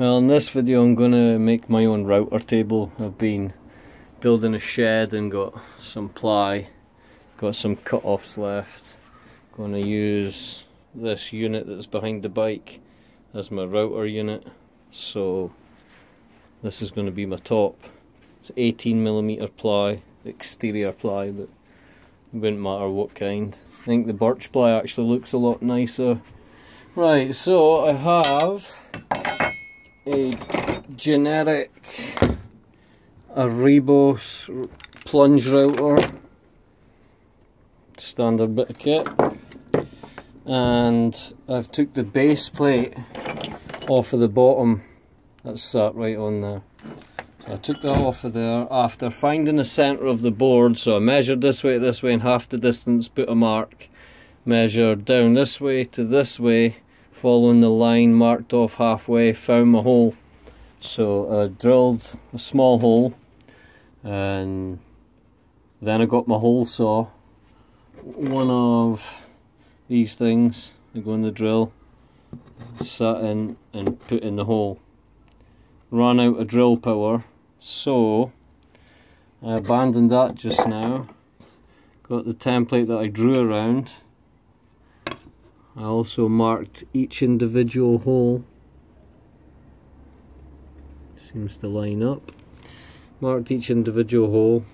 Well, in this video I'm going to make my own router table. I've been building a shed and got some ply, got some cut-offs left. Going to use this unit that's behind the bike as my router unit. So this is going to be my top. It's 18mm ply, exterior ply, but it wouldn't matter what kind. I think the birch ply actually looks a lot nicer. Right, so I have a generic Rebos plunge router, standard bit of kit, and I've took the base plate off of the bottom that's sat right on there. So I took that off of there after finding the centre of the board. So I measured this way and half the distance, put a mark, measured down this way to this way, following the line, marked off halfway, found my hole. So I drilled a small hole, and then I got my hole saw, one of these things, I go in the drill, sat in and put in the hole. Ran out of drill power, so I abandoned that just now. Got the template that I drew around. I also marked each individual hole. Seems to line up. Marked each individual hole.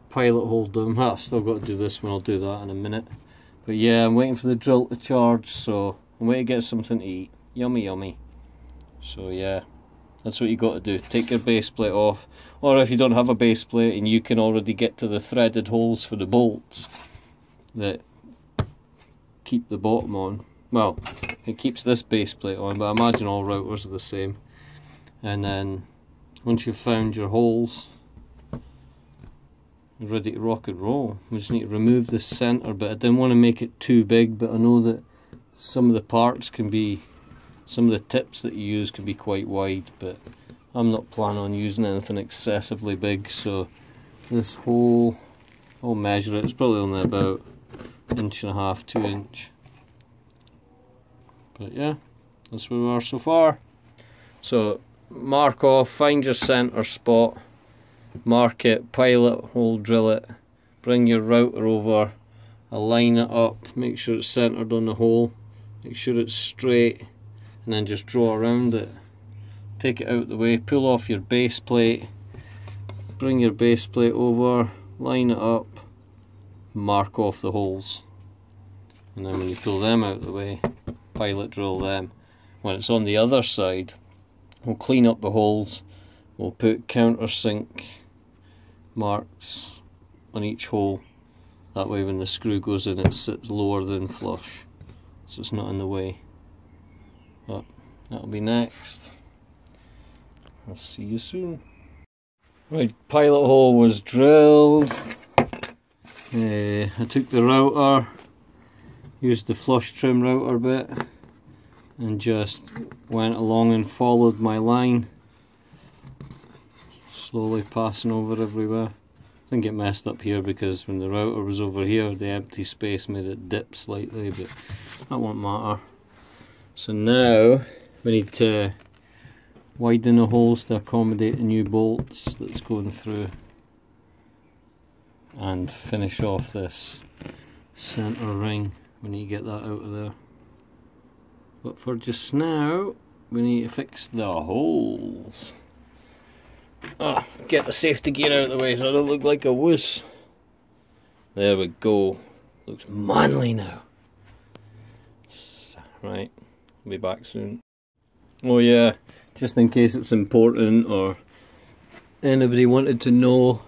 Pilot hole them. I've still got to do this one, I'll do that in a minute. But yeah, I'm waiting for the drill to charge, so I'm waiting to get something to eat. Yummy yummy. So yeah, that's what you got to do. Take your base plate off, or if you don't have a base plate and you can already get to the threaded holes for the bolts that keep the bottom on. Well, it keeps this base plate on, but I imagine all routers are the same. And then once you've found your holes, you're ready to rock and roll. We just need to remove the centre bit. I didn't want to make it too big, but I know that some of the parts can be, some of the tips that you use can be quite wide, but I'm not planning on using anything excessively big. So this hole, I'll measure it, it's probably only about 1.5 to 2 inch. But yeah, that's where we are so far. So mark off, find your centre spot, mark it, pilot hole, drill it, bring your router over, align it up, make sure it's centred on the hole, make sure it's straight, and then just draw around it. Take it out the way, pull off your base plate, bring your base plate over, line it up, mark off the holes, and then when you pull them out the way, pilot drill them. When it's on the other side, we'll clean up the holes, we'll put countersink marks on each hole, that way when the screw goes in it sits lower than flush, so it's not in the way. But that'll be next. I'll see you soon. Right, pilot hole was drilled. I took the router, used the flush trim router bit, and just went along and followed my line, slowly passing over everywhere. I think it messed up here because when the router was over here, the empty space made it dip slightly, but that won't matter. So now we need to widen the holes to accommodate the new bolts that's going through, and finish off this centre ring. We need to get that out of there. But for just now, we need to fix the holes. Get the safety gear out of the way so I don't look like a wuss. There we go. Looks manly now. Right, I'll be back soon. Oh yeah, just in case it's important or anybody wanted to know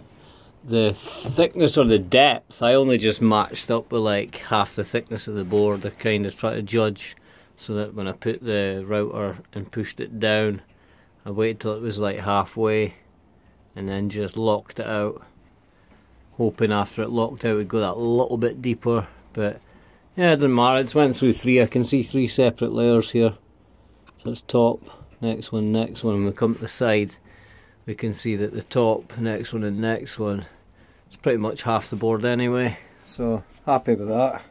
the thickness or the depth, I only just matched up with like half the thickness of the board. I kind of try to judge so that when I put the router and pushed it down, I waited till it was like halfway and then just locked it out, hoping after it locked out it would go that little bit deeper. But yeah, it didn't matter, it's went through 3, I can see 3 separate layers here. So it's top, next one, when we come to the side we can see that the top, next one and next one, it's pretty much half the board anyway, so happy with that.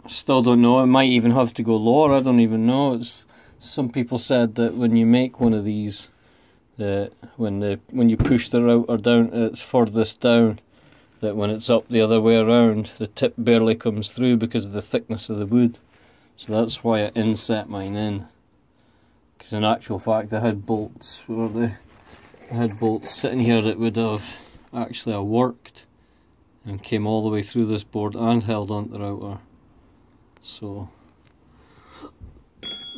Still don't know, it might even have to go lower, I don't even know. It's some people said that when you make one of these, that when you push the router down at its furthest down, that when it's up the other way around, the tip barely comes through because of the thickness of the wood. So that's why I inset mine in. Because in actual fact, I had bolts sitting here that would have actually worked and came all the way through this board and held onto the router. So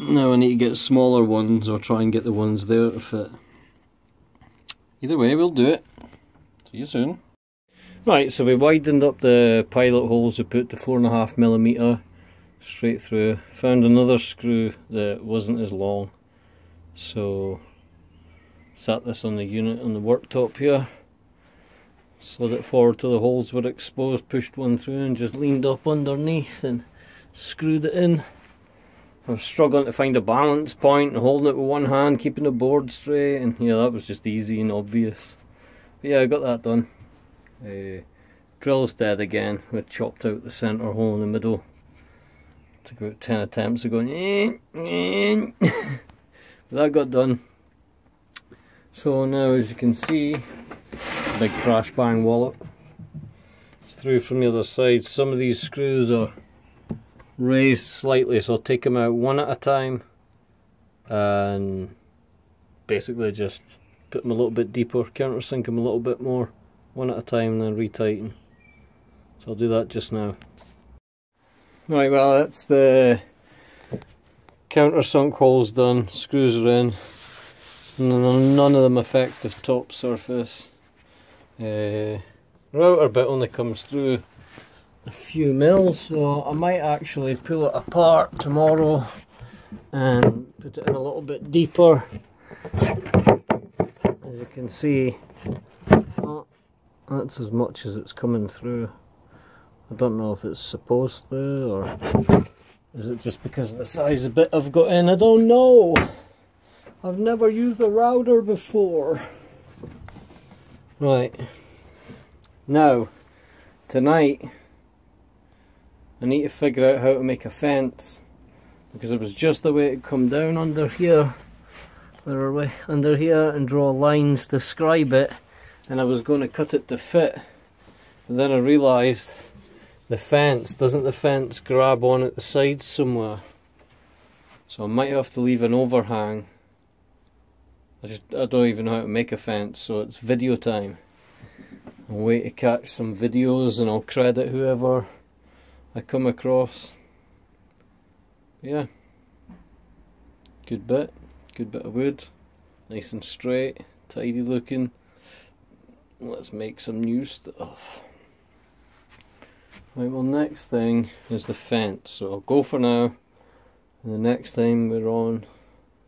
now I need to get smaller ones or try and get the ones there to fit. Either way, we'll do it. See you soon. Right, so we widened up the pilot holes we put to 4.5mm straight through. Found another screw that wasn't as long, so sat this on the unit on the worktop here, slid it forward till the holes were exposed, pushed one through and just leaned up underneath and screwed it in. I was struggling to find a balance point and holding it with one hand, keeping the board straight, and yeah, that was just easy and obvious. But yeah, I got that done. Drill's dead again. We chopped out the centre hole in the middle. Took about 10 attempts of going but that got done. So now, as you can see, big crash bang wallop. It's through from the other side. Some of these screws are raised slightly, so I'll take them out one at a time and basically just put them a little bit deeper, countersink them a little bit more, one at a time, and then retighten. So I'll do that just now. Right, well, that's the countersunk holes done, screws are in, none of them affect the top surface. Router bit only comes through a few mils, so I might actually pull it apart tomorrow and put it in a little bit deeper. As you can see, that's as much as it's coming through. I don't know if it's supposed to, or is it just because of the size of bit I've got in? I don't know. I've never used a router before. Right, now tonight I need to figure out how to make a fence, because it was just the way it come down under here. Where are we? Under here, and draw lines to describe it, and I was going to cut it to fit, but then I realised doesn't the fence grab on at the sides somewhere? So I might have to leave an overhang. I don't even know how to make a fence, so it's video time. I'll wait to catch some videos and I'll credit whoever I come across. Yeah, good bit of wood, nice and straight, tidy looking. Let's make some new stuff. Right, well, next thing is the fence, so I'll go for now, and the next time we're on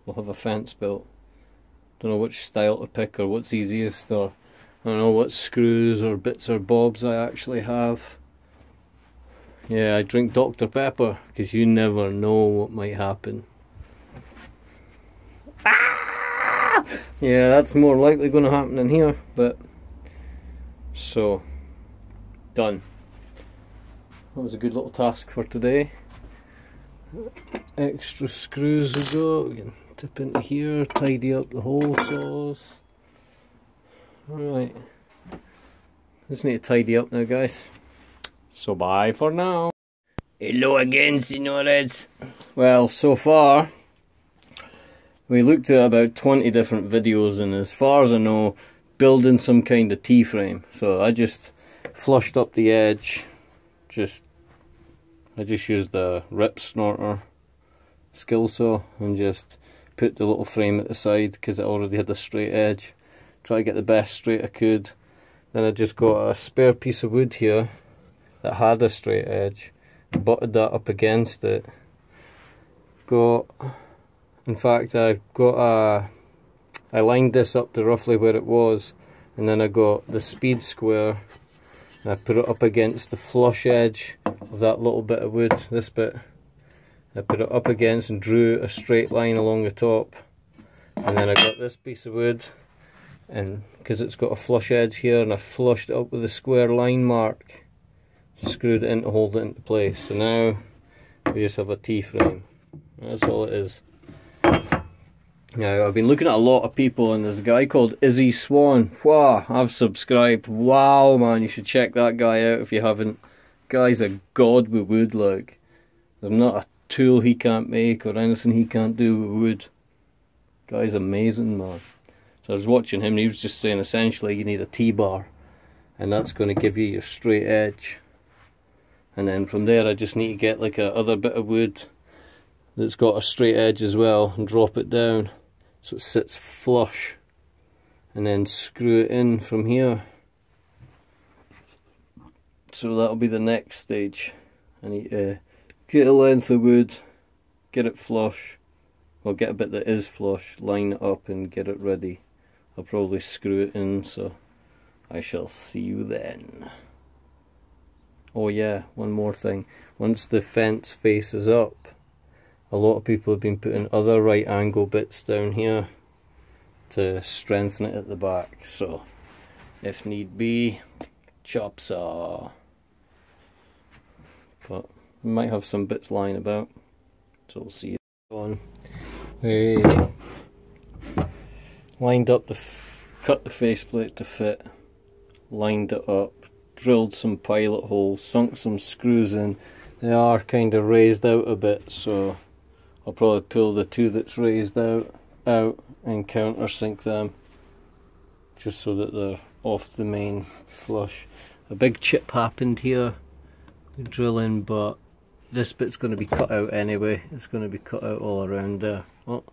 we'll have a fence built. Don't know which style to pick or what's easiest, or I don't know what screws or bits or bobs I actually have. Yeah, I drink Dr. Pepper because you never know what might happen. Ah! Yeah, that's more likely going to happen in here, but so done. That was a good little task for today. Extra screws we got. We can tip into here, tidy up the hole saws. Right, just need to tidy up now, guys. So bye for now. Hello again, senores. Well, so far we looked at about 20 different videos, and as far as I know, building some kind of T-frame. So I just flushed up the edge. I just used a rip snorter skill saw and just put the little frame at the side because it already had a straight edge. Try to get the best straight I could. Then I just got a spare piece of wood here that had a straight edge, butted that up against it. In fact, I lined this up to roughly where it was, and then I got the speed square and I put it up against the flush edge of that little bit of wood, this bit. I put it up against and drew a straight line along the top, and then I got this piece of wood, and because it's got a flush edge here, and I flushed it up with a square line mark, screwed it in to hold it into place. So now we just have a T-frame. That's all it is. Now, I've been looking at a lot of people, and there's a guy called Izzy Swan. Wow, I've subscribed. Wow, man, you should check that guy out if you haven't. Guy's a god with wood, like. There's not a tool he can't make or anything he can't do with wood. Guy's amazing, man. So I was watching him, and he was just saying essentially you need a T-bar, and that's going to give you your straight edge. And then from there I just need to get like a other bit of wood that's got a straight edge as well and drop it down so it sits flush, and then screw it in from here. So that'll be the next stage. I need to get a length of wood, get it flush, well, get a bit that is flush, line it up and get it ready. I'll probably screw it in, so I shall see you then. Oh yeah, one more thing. Once the fence faces up, a lot of people have been putting other right angle bits down here to strengthen it at the back. So, if need be, chop saw. But we might have some bits lying about, so we'll see you on. We lined up cut the faceplate to fit, lined it up, drilled some pilot holes, sunk some screws in. They are kind of raised out a bit, so I'll probably pull the two that's raised out and countersink them, just so that they're off the main flush. A big chip happened here, drilling, but this bit's going to be cut out anyway. It's going to be cut out all around there. Oh,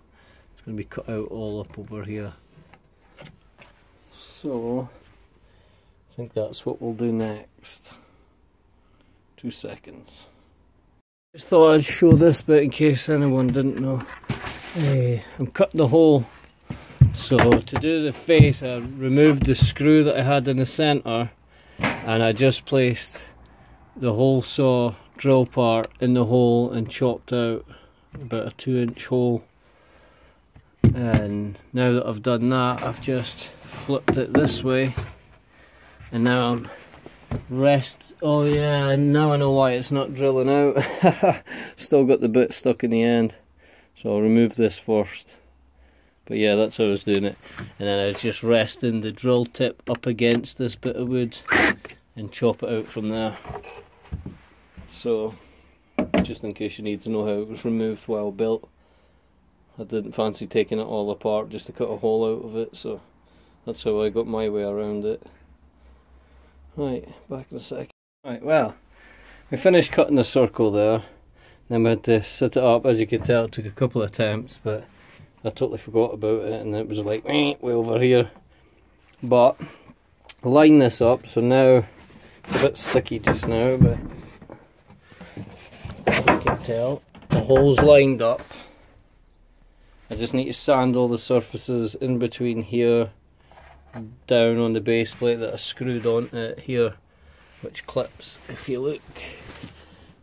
it's going to be cut out all up over here. So I think that's what we'll do next. 2 seconds. Just thought I'd show this bit in case anyone didn't know. I'm cutting the hole. So to do the face, I removed the screw that I had in the centre, and I just placed the hole saw drill part in the hole and chopped out about a 2-inch hole. And now that I've done that, I've just flipped it this way, and now I'm oh yeah, now I know why it's not drilling out. Still got the bit stuck in the end, so I'll remove this first. But yeah, that's how I was doing it. And then I was just resting the drill tip up against this bit of wood and chop it out from there. So, just in case you need to know how it was removed while built, I didn't fancy taking it all apart just to cut a hole out of it, so that's how I got my way around it. Right, back in a second. Right, well, we finished cutting the circle there, then we had to set it up. As you can tell, it took a couple of attempts, but I totally forgot about it, and it was like way over here. But line this up, so now it's a bit sticky just now, but as you can tell, the hole's lined up. I just need to sand all the surfaces in between here, down on the base plate that I screwed onto it here, which clips, if you look,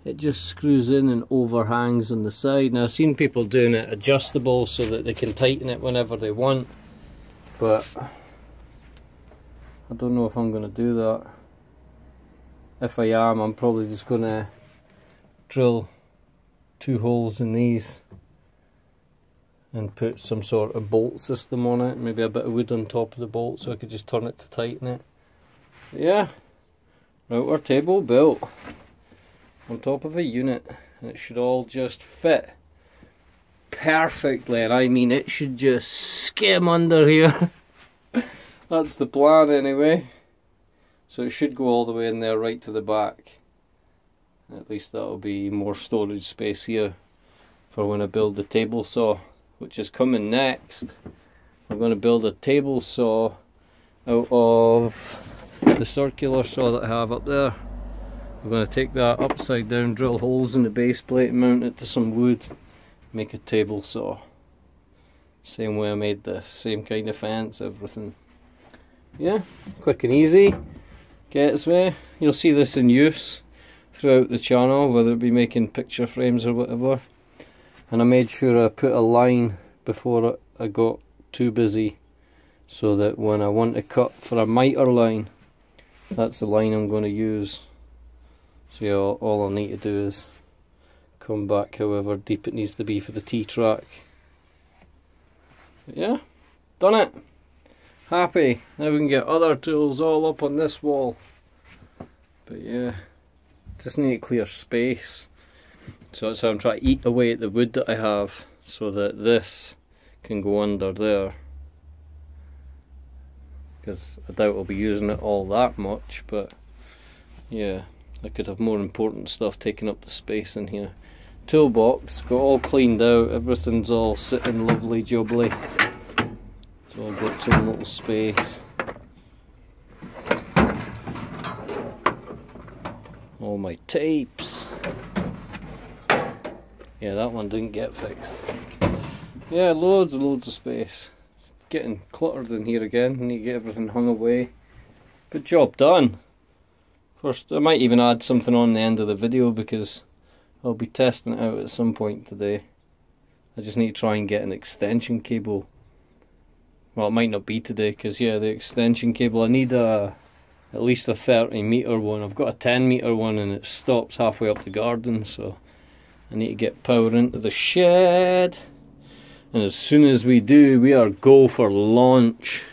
it just screws in and overhangs on the side. Now I've seen people doing it adjustable so that they can tighten it whenever they want, but I don't know if I'm going to do that. If I am, I'm probably just going to drill 2 holes in these and put some sort of bolt system on it, maybe a bit of wood on top of the bolt so I could just turn it to tighten it. But yeah, router table built on top of a unit, and it should all just fit perfectly, and I mean it should just skim under here. That's the plan anyway, so it should go all the way in there right to the back. At least that'll be more storage space here for when I build the table saw, which is coming next. I'm going to build a table saw out of the circular saw that I have up there. I'm going to take that upside down, drill holes in the base plate, mount it to some wood, make a table saw. Same way I made this, same kind of fence, everything. Yeah, quick and easy, gets me. You'll see this in use throughout the channel, whether it be making picture frames or whatever. And I made sure I put a line before I got too busy, so that when I want to cut for a miter line, that's the line I'm going to use. So yeah, all I'll need to do is come back however deep it needs to be for the T-track. But yeah, done it. Happy. Now we can get other tools all up on this wall. But yeah, just need to clear space. So that's how I'm trying to eat away at the wood that I have, so that this can go under there. Because I doubt I'll be using it all that much, but yeah, I could have more important stuff taking up the space in here. Toolbox, got all cleaned out, everything's all sitting lovely jubbly. It's all got some little space. All my tapes. Yeah, that one didn't get fixed. Yeah, loads and loads of space. It's getting cluttered in here again. I need to get everything hung away. Good job done. First, I might even add something on the end of the video because I'll be testing it out at some point today. I just need to try and get an extension cable. Well, it might not be today because yeah, the extension cable, I need at least a 30 metre one. I've got a 10 metre one and it stops halfway up the garden, so I need to get power into the shed. And as soon as we do, we are go for launch.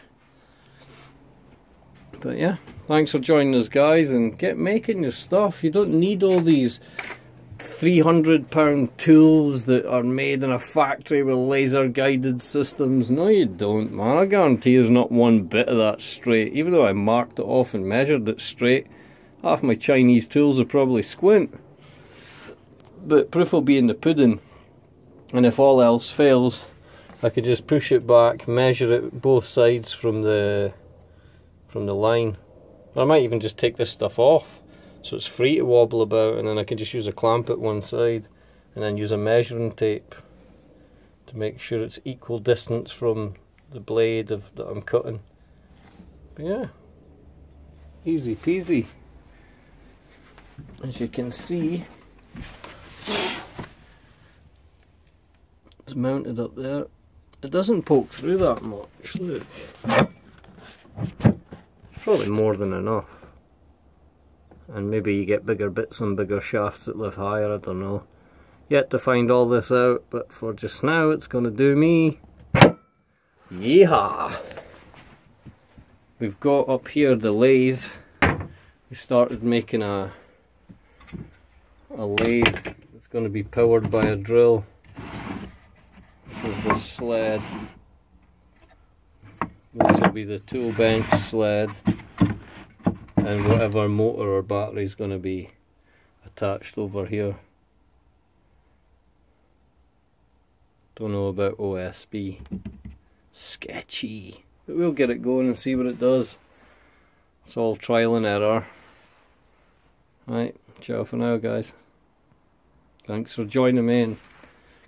But yeah, thanks for joining us, guys, and get making your stuff. You don't need all these £300 tools that are made in a factory with laser guided systems. No, you don't, man. I guarantee there's not one bit of that straight. Even though I marked it off and measured it straight, half my Chinese tools are probably squint. But proof will be in the pudding. And if all else fails, I could just push it back, measure it both sides from the line. Or I might even just take this stuff off so it's free to wobble about, and then I can just use a clamp at one side and then use a measuring tape to make sure it's equal distance from the blade that I'm cutting. But yeah, easy peasy. As you can see, it's mounted up there. It doesn't poke through that much, look. It's probably more than enough. And maybe you get bigger bits on bigger shafts that live higher, I don't know. Yet to find all this out, but for just now it's gonna do me. Yeehaw! We've got up here the lathe. We started making a lathe that's going to be powered by a drill. This is the sled. This will be the tool bench sled, and whatever motor or battery is going to be attached over here. Don't know about OSB. Sketchy. But we'll get it going and see what it does. It's all trial and error. Right, ciao for now, guys. Thanks for joining me in.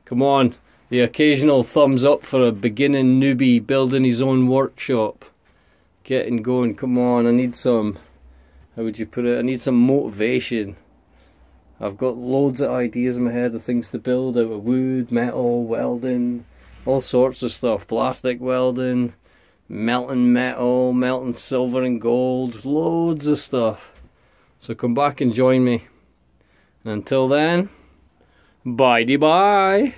Come on, the occasional thumbs up for a beginning newbie building his own workshop. Getting going, come on, I need some, how would you put it, I need some motivation. I've got loads of ideas in my head of things to build out of wood, metal, welding, all sorts of stuff. Plastic welding, melting metal, melting silver and gold, loads of stuff. So come back and join me. And until then, bye-de-bye.